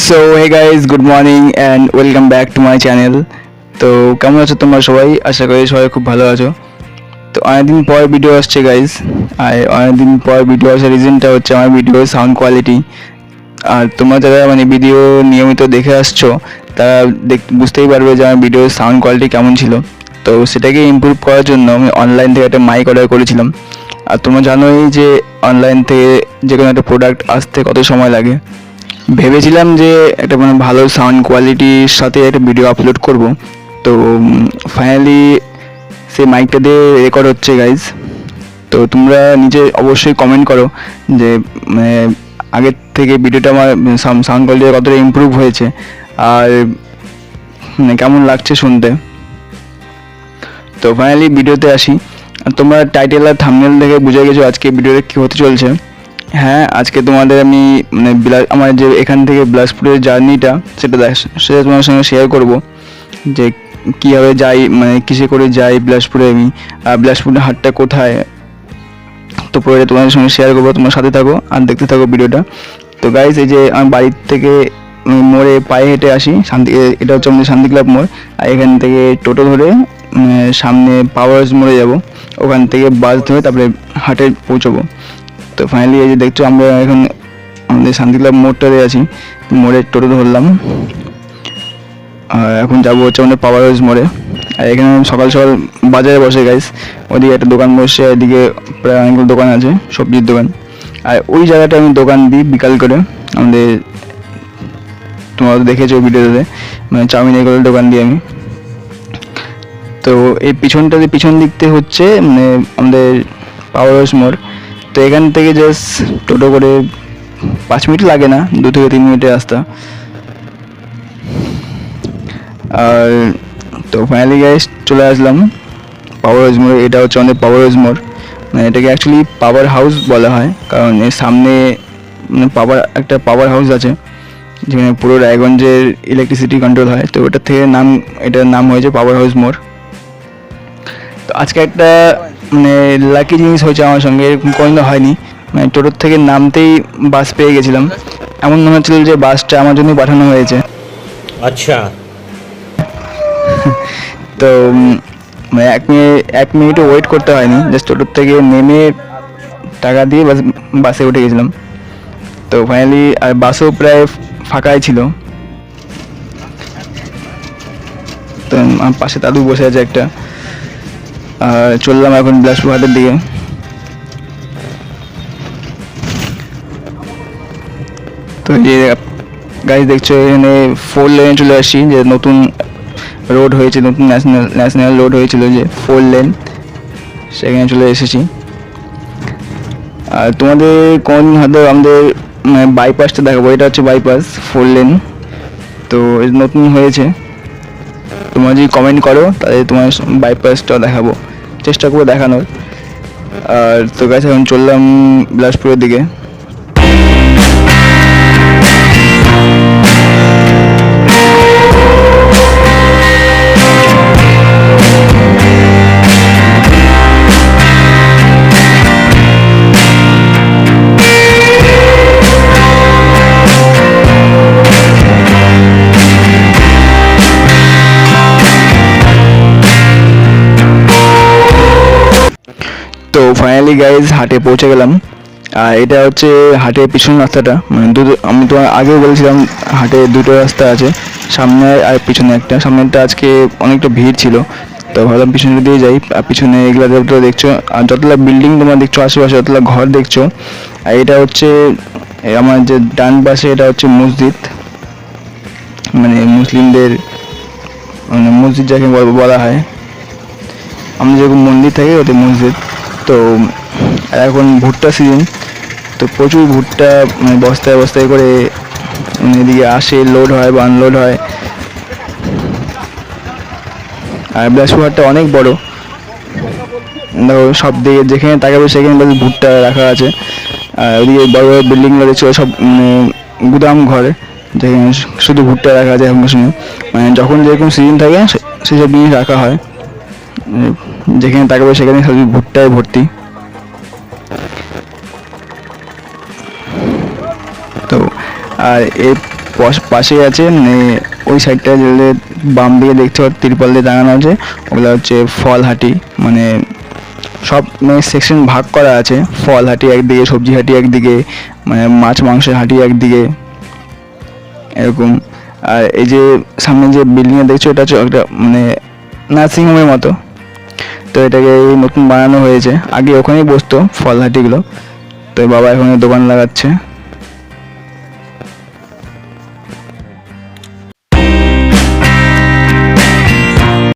So hey guys, good morning and welcome back to my channel. তো কেমন আছো তোমরা সবাই? আশা করি সবাই খুব ভালো আছো। তো অনেকদিন পর ভিডিও আসছে গাইজ, আর অনেকদিন পর ভিডিও আসার রিজনটা হচ্ছে আমার ভিডিওর সাউন্ড কোয়ালিটি। আর তোমরা যারা ভিডিও নিয়মিত দেখে আসছো তারা বুঝতেই পারবে যে আমার ভিডিওর সাউন্ড কোয়ালিটি কেমন ছিল। তো সেটাকে ইমপ্রুভ করার জন্য আমি অনলাইন থেকে একটা মাইক অর্ডার করেছিলাম। আর তোমরা জানোই যে অনলাইন থেকে যে কোনো একটা প্রোডাক্ট আসতে কত সময় লাগে। ভেবেছিলাম যে একটা ভালো সাউন্ড কোয়ালিটির সাথে একটা ভিডিও আপলোড করব। তো ফাইনালি সেই মাইকটা দিয়ে রেকর্ড হচ্ছে গাইজ। তো তোমরা নিজে অবশ্যই কমেন্ট করো যে আগের থেকে ভিডিওটা আমার সাউন্ড কোয়ালিটি কতটা ইমপ্রুভ হয়েছে আর কেমন লাগছে শুনতে। তো ফাইনালি ভিডিওতে আসি। তোমরা টাইটেল আর থাম্বনেল দেখে বুঝে গেছো আজকে ভিডিওতে কী হতে চলছে। হ্যাঁ, আজকে তোমাদের আমি আমার যে এখান থেকে বিলাসপুরের জার্নিটা সেটা তোমার সঙ্গে শেয়ার করব যে কীভাবে যাই, কিসে করে যাই বিলাসপুরে আমি, আর বিলাসপুরের হাটটা কোথায়। তো পরে তোমাদের সঙ্গে শেয়ার করবো, তোমার সাথে থাকো আর দেখতে থাকো ভিডিওটা। তো গাইজ, এই যে আমি বাড়ির থেকে মোড়ে পায়ে হেঁটে আসি, এটা হচ্ছে আমাদের শান্তি ক্লাব মোড়। আর এখান থেকে টোটো ধরে সামনে পাওয়ার হাউস মোড়ে যাবো, ওখান থেকে বাস ধরে তারপরে হাটে পৌঁছবো। তো ফাইনালি এই যে দেখছো আমরা এখন আমাদের শান্তি ক্লাব মোড়টাতে আছি, মোড়ে টোটো ধরলাম আর এখন যাবো হচ্ছে আমাদের পাওয়ার হাউস মোড়ে। আর এখানে সকাল সকাল বাজারে বসে গাইস, ওদিকে একটা দোকান বসে, এদিকে প্রায় অনেকগুলো দোকান আছে, সবজির দোকান। আর ওই জায়গাটা আমি দোকান দিই বিকাল করে আমাদের, তোমরা তো দেখেছো ভিডিওতে, চাউমিন এগুলোর দোকান দিই আমি। তো এই পিছন দিকতে হচ্ছে আমাদের পাওয়ার হাউস মোড়। তো এখান থেকে জাস্ট টোটো করে 5 মিনিট লাগে না, 2 থেকে 3 মিনিটের রাস্তা। আর তো ফাইনালি গাইস চলে আসলাম পাওয়ার হাউস মোড়ে। এটা হচ্ছে আমাদের পাওয়ার হাউস মোড়। এটাকে অ্যাকচুয়ালি পাওয়ার হাউস বলা হয়, কারণ এর সামনে একটা পাওয়ার হাউস আছে যেখানে পুরো রায়গঞ্জের ইলেকট্রিসিটি কন্ট্রোল হয়। তো এটার নাম হয়েছে পাওয়ার হাউস মোড়। তো আজকে একটা লাকি জিনিস হয়েছে আমার সঙ্গে, এরকম কোনোদিনও হয়নি। টোটোর থেকে নামতেই বাস পেয়ে গেছিলাম, এমন মনে হচ্ছিল যে বাসটা আমার জন্য পাঠানো হয়েছে। আচ্ছা। তো এক মিনিটও ওয়েট করতে হয়নি, জাস্ট টোটোর থেকে নেমে টাকা দিয়ে বাসে উঠে গেছিলাম। তো ফাইনালি আর বাসও প্রায় ফাঁকাই ছিল। তো আমার পাশে দাদু বসে আছে একটা। আর চললাম এখন বিলাসপুর হাটের দিকে। তো এই গাড়ি দেখছো, এখানে 4 লেনে চলে আসছি, যে নতুন রোড হয়েছে, নতুন ন্যাশনাল রোড হয়েছিল যে 4 লেন, সেখানে চলে এসেছি। আর তোমাদের কোনদিন হয়তো আমাদের বাইপাসটা দেখাবো, এটা হচ্ছে বাইপাস 4 লেন। তো এটা নতুন হয়েছে, তোমরা যদি কমেন্ট করো তাহলে তোমার বাইপাসটা দেখাবো, চেষ্টা করবো দেখানোর। আর তো গাছ এখন চললাম বিলাসপুরের দিকে। তো ফাইনালি গাইজ হাটে পৌঁছে গেলাম। আর এটা হচ্ছে হাটের পিছনের রাস্তাটা, আমি তো আগেও বলেছিলাম হাটে 2টো রাস্তা আছে, সামনে আর পিছনে একটা। সামনেরটা আজকে অনেকটা ভিড় ছিল, তো ভাবলাম পিছনে দিয়ে যাই। আর পিছনে এগুলো দেখছো, আর যতগুলো বিল্ডিং তোমরা দেখছো আশেপাশে, যতগুলো ঘর দেখছো। আর এটা হচ্ছে আমার যে ডান পাশে, এটা হচ্ছে মসজিদ, মুসলিমদের মসজিদ যাকে বলা হয়, আমাদের যেরকম মন্দির থাকে ওদের মসজিদ। তো এখন ভুট্টা সিজন, তো প্রচুর ভুট্টা বস্তায় বস্তায় করে এদিকে আসে, লোড হয় বা আনলোড হয়। আর বিলাসপুরহাটটা অনেক বড়, দেখো সব দিকে যেখানে তাকাবে সেখানে বলতে ভুট্টা রাখা আছে। আর ওদিকে বড় বড় বিল্ডিংগুলো দেখছো, সব গুদাম ঘরে, যেখানে শুধু ভুট্টা রাখা আছে এখনকার সময়। যখন যেরকম সিজন থাকে সেসব জিনিস রাখা হয়, যেখানে তাকাবে সেখানে সব ভুট্টায় ভর্তি। তো আর এই পাশেই আছে, মানে ওই সাইডটা যে বাম দিকে দেখতে পাচ্ছ তিরপল দিয়ে টাঙানো আছে, ওগুলো হচ্ছে ফল হাঁটি। মানে সব মানে সেকশন ভাগ করা আছে, ফল হাঁটি একদিকে, সবজি হাঁটি একদিকে, মানে মাছ মাংসের হাঁটি একদিকে, এরকম। আর এই যে সামনে যে বিল্ডিংয়ে দেখছো, এটা হচ্ছে একটা মানে নার্সিংহোমের মতো। তো এটাকে নতুন বানানো হয়েছে, আগে ওখানেই বসতো ফল হাঁটিগুলো, তো বাবা এখন দোকান লাগাচ্ছে।